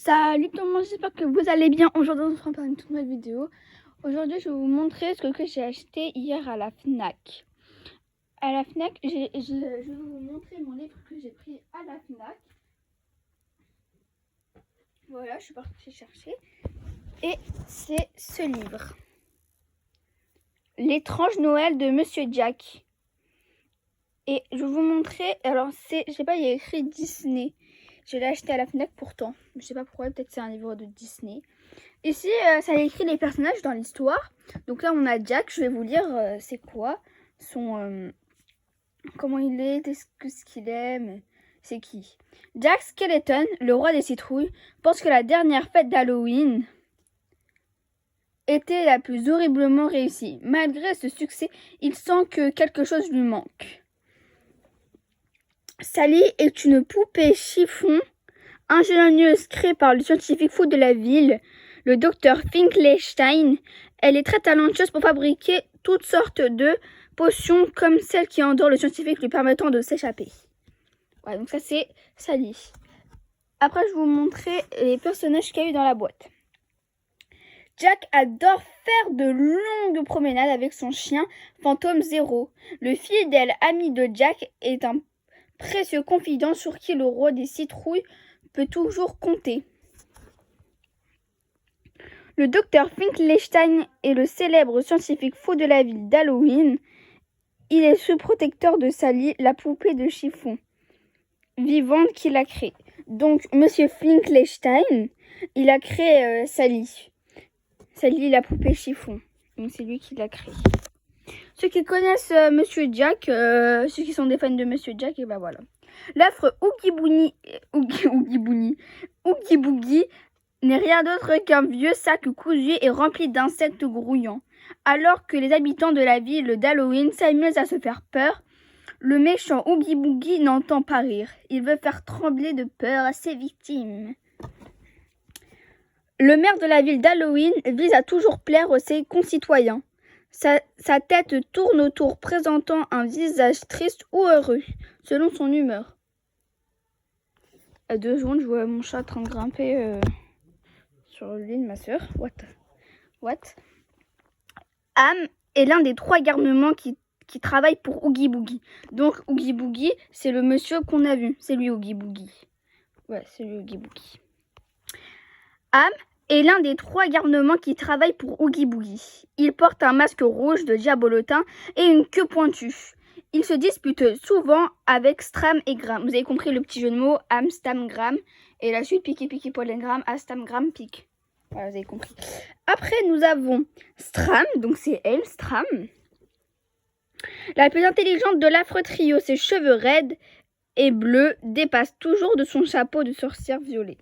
Salut tout le monde, j'espère que vous allez bien. Aujourd'hui on se prépare une toute nouvelle vidéo. Aujourd'hui je vais vous montrer ce que j'ai acheté hier à la FNAC. À la FNAC, je vais vous montrer mon livre que j'ai pris à la FNAC. Voilà, je suis partie chercher. Et c'est ce livre. L'étrange Noël de Monsieur Jack. Et je vais vous montrer, alors je sais pas, il y a écrit Disney. Je l'ai acheté à la FNAC pourtant. Je sais pas pourquoi, peut-être c'est un livre de Disney. Ici, ça a écrit les personnages dans l'histoire. Donc là, on a Jack. Je vais vous lire c'est quoi son... comment il est, ce qu'il aime, c'est qui. Jack Skeleton, le roi des citrouilles, pense que la dernière fête d'Halloween était la plus horriblement réussie. Malgré ce succès, il sent que quelque chose lui manque. Sally est une poupée chiffon ingénieuse créée par le scientifique fou de la ville, le docteur Finkelstein. Elle est très talentueuse pour fabriquer toutes sortes de potions comme celle qui endort le scientifique lui permettant de s'échapper. Voilà, donc ça c'est Sally. Après je vais vous montrer les personnages qu'il y a eu dans la boîte. Jack adore faire de longues promenades avec son chien Fantôme Zéro. Le fidèle ami de Jack est un précieux confident sur qui le roi des citrouilles peut toujours compter. Le docteur Finkelstein est le célèbre scientifique fou de la ville d'Halloween. Il est sous protecteur de Sally, la poupée de chiffon vivante qu'il a créée. Donc, Monsieur Finkelstein, il a créé Sally. Sally, la poupée chiffon. Donc, c'est lui qui l'a créée. Ceux qui connaissent Monsieur Jack, ceux qui sont des fans de Monsieur Jack, et ben voilà. L'affreux Oogie Boogie n'est rien d'autre qu'un vieux sac cousu et rempli d'insectes grouillants. Alors que les habitants de la ville d'Halloween s'amusent à se faire peur, le méchant Oogie Boogie n'entend pas rire. Il veut faire trembler de peur à ses victimes. Le maire de la ville d'Halloween vise à toujours plaire à ses concitoyens. Sa tête tourne autour, présentant un visage triste ou heureux, selon son humeur. À 2 secondes, je vois mon chat en train de grimper sur le lit de ma soeur. What? Am est l'un des 3 garnements qui travaillent pour Oogie Boogie. Donc, Oogie Boogie, c'est le monsieur qu'on a vu. C'est lui, Oogie Boogie. Ouais, c'est lui, Oogie Boogie. Am est l'un des 3 garnements qui travaillent pour Oogie Boogie. Il porte un masque rouge de diabolotin et une queue pointue. Il se dispute souvent avec Stram et Gram. Vous avez compris le petit jeu de mots, Am, Stam, Gram. Et la suite, Piki, Piki, Paul et Gram, Astam, Gram, Pique. Voilà, vous avez compris. Après, nous avons Stram, donc c'est elle, Stram. La plus intelligente de l'affreux trio, ses cheveux raides et bleus dépassent toujours de son chapeau de sorcière violet.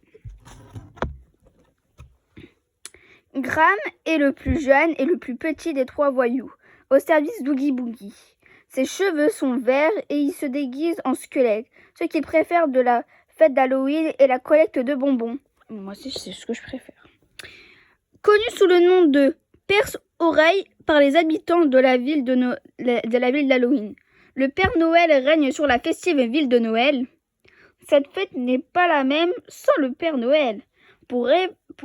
Gram est le plus jeune et le plus petit des 3 voyous, au service d'Oogie Boogie. Ses cheveux sont verts et il se déguise en squelette, ce qu'il préfère de la fête d'Halloween et la collecte de bonbons. Moi aussi, c'est ce que je préfère. Connu sous le nom de Perce-Oreille par les habitants de la ville d'Halloween. Le Père Noël règne sur la festive ville de Noël. Cette fête n'est pas la même sans le Père Noël. Pour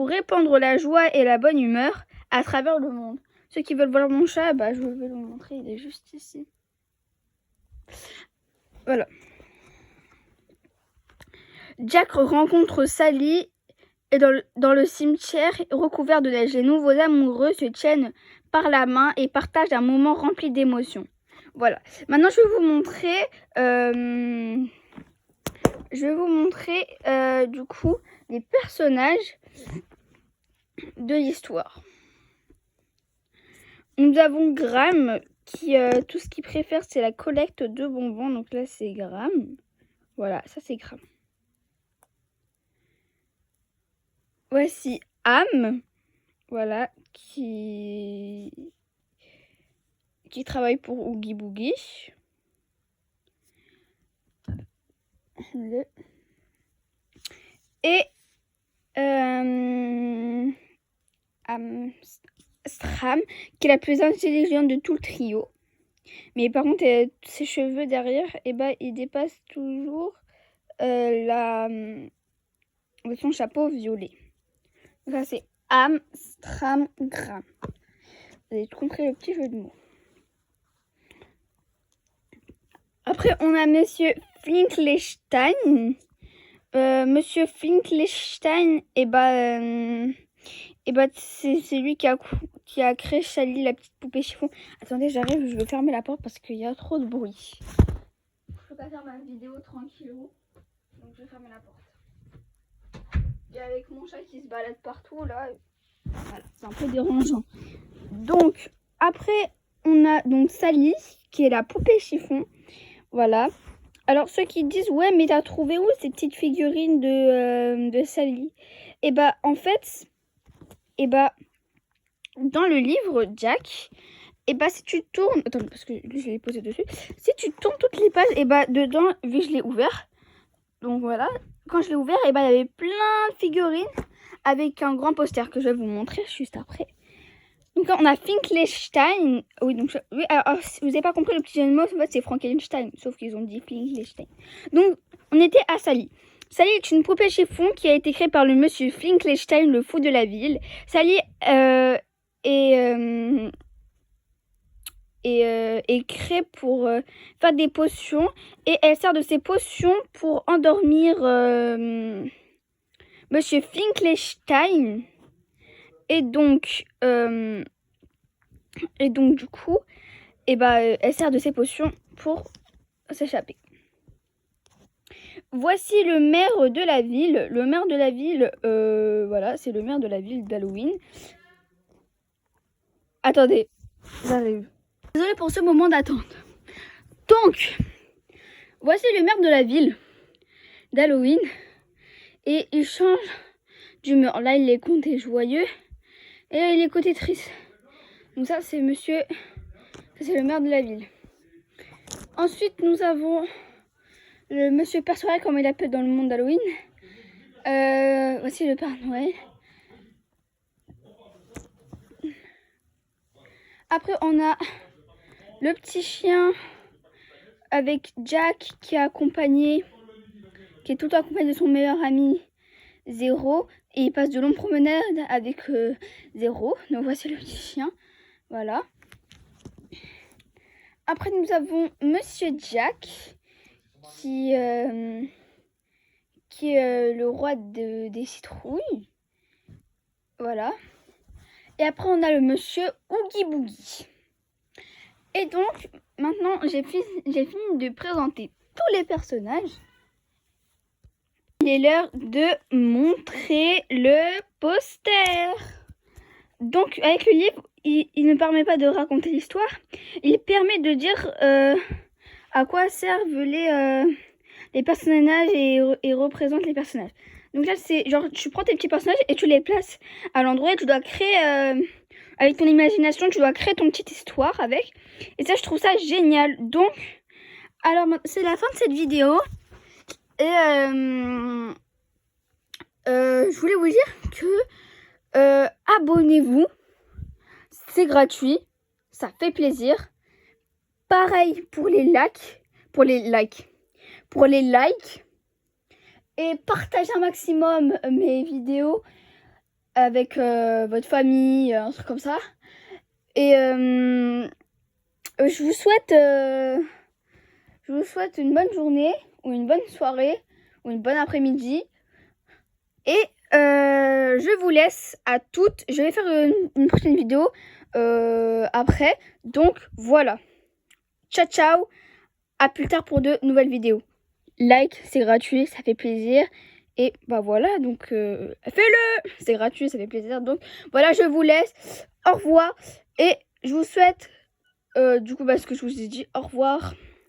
répandre la joie et la bonne humeur à travers le monde. Ceux qui veulent voir mon chat, bah, je vais vous montrer, il est juste ici. Voilà. Jack rencontre Sally et dans le cimetière recouvert de neige. Les nouveaux amoureux se tiennent par la main et partagent un moment rempli d'émotions. Voilà. Maintenant, je vais vous montrer, du coup les personnages de l'histoire. Nous avons Gram qui tout ce qu'il préfère c'est la collecte de bonbons. Donc là c'est Gram. Voilà, ça c'est Gram. Voici Am, voilà, qui travaille pour Oogie Boogie. Et Stram, qui est la plus intelligente de tout le trio. Mais par contre, ses cheveux derrière, ils dépassent toujours avec son chapeau violet. Donc ça c'est Amstramgram. Vous avez compris le petit jeu de mots. Après on a Monsieur Finkelstein. Monsieur Finkelstein, c'est lui qui a créé Sally, la petite poupée chiffon. Attendez, j'arrive, je vais fermer la porte parce qu'il y a trop de bruit. Je peux pas faire ma vidéo tranquillou, donc je vais fermer la porte. Et avec mon chat qui se balade partout, là, voilà, c'est un peu dérangeant. Donc, après, on a donc Sally, qui est la poupée chiffon. Voilà. Alors, ceux qui disent, ouais, mais t'as trouvé où ces petites figurines de Sally? Et en fait, dans le livre Jack, si tu tournes... Attends, parce que lui, je l'ai posé dessus. Si tu tournes toutes les pages, dedans, vu que je l'ai ouvert, donc voilà, quand je l'ai ouvert, il y avait plein de figurines avec un grand poster que je vais vous montrer juste après. Donc là, on a Finkelstein. Oui, donc oui, alors, si vous n'avez pas compris le petit jeu de mots, en fait, c'est Frankenstein, sauf qu'ils ont dit Finkelstein. Donc, on était à Sally. Sally est une poupée chiffon qui a été créée par le monsieur Finkelstein, le fou de la ville. Sally est créée pour faire des potions et elle sert de ces potions pour endormir monsieur Finkelstein. Et donc du coup, elle sert de ces potions pour s'échapper. Voici le maire de la ville. Le maire de la ville, voilà, c'est le maire de la ville d'Halloween. Attendez, j'arrive. Désolée pour ce moment d'attente. Donc, voici le maire de la ville d'Halloween. Et il change d'humeur. Là, il est content et joyeux. Et là, il est côté triste. Donc ça, c'est monsieur... C'est le maire de la ville. Ensuite, nous avons le monsieur Père Noël, comme il appelle dans le monde d'Halloween. Voici le Père Noël. Après, on a le petit chien avec Jack qui est tout accompagné de son meilleur ami Zéro. Et il passe de longues promenades avec Zéro. Donc voici le petit chien. Voilà. Après, nous avons Monsieur Jack, qui est le roi des citrouilles. Voilà. Et après, on a le Monsieur Oogie Boogie. Et donc, maintenant, j'ai fini de présenter tous les personnages. Il est l'heure de montrer le poster. Donc, avec le livre, il ne permet pas de raconter l'histoire. Il permet de dire à quoi servent les personnages et représentent les personnages. Donc là, c'est genre, tu prends tes petits personnages et tu les places à l'endroit. Tu dois créer, avec ton imagination, tu dois créer ton petite histoire avec. Et ça, je trouve ça génial. Donc, alors, c'est la fin de cette vidéo. Et je voulais vous dire que abonnez-vous. C'est gratuit. Ça fait plaisir. Pareil pour les likes. Pour les likes. Et partagez un maximum mes vidéos avec votre famille, un truc comme ça. Et je vous souhaite une bonne journée, ou une bonne soirée, ou une bonne après-midi. Et je vous laisse à toutes. Je vais faire une prochaine vidéo après. Donc voilà. Ciao ciao. À plus tard pour de nouvelles vidéos. Like, c'est gratuit, ça fait plaisir. Et voilà, donc fais-le. C'est gratuit, ça fait plaisir. Donc voilà, je vous laisse. Au revoir. Et je vous souhaite, du coup, ce que je vous ai dit, au revoir.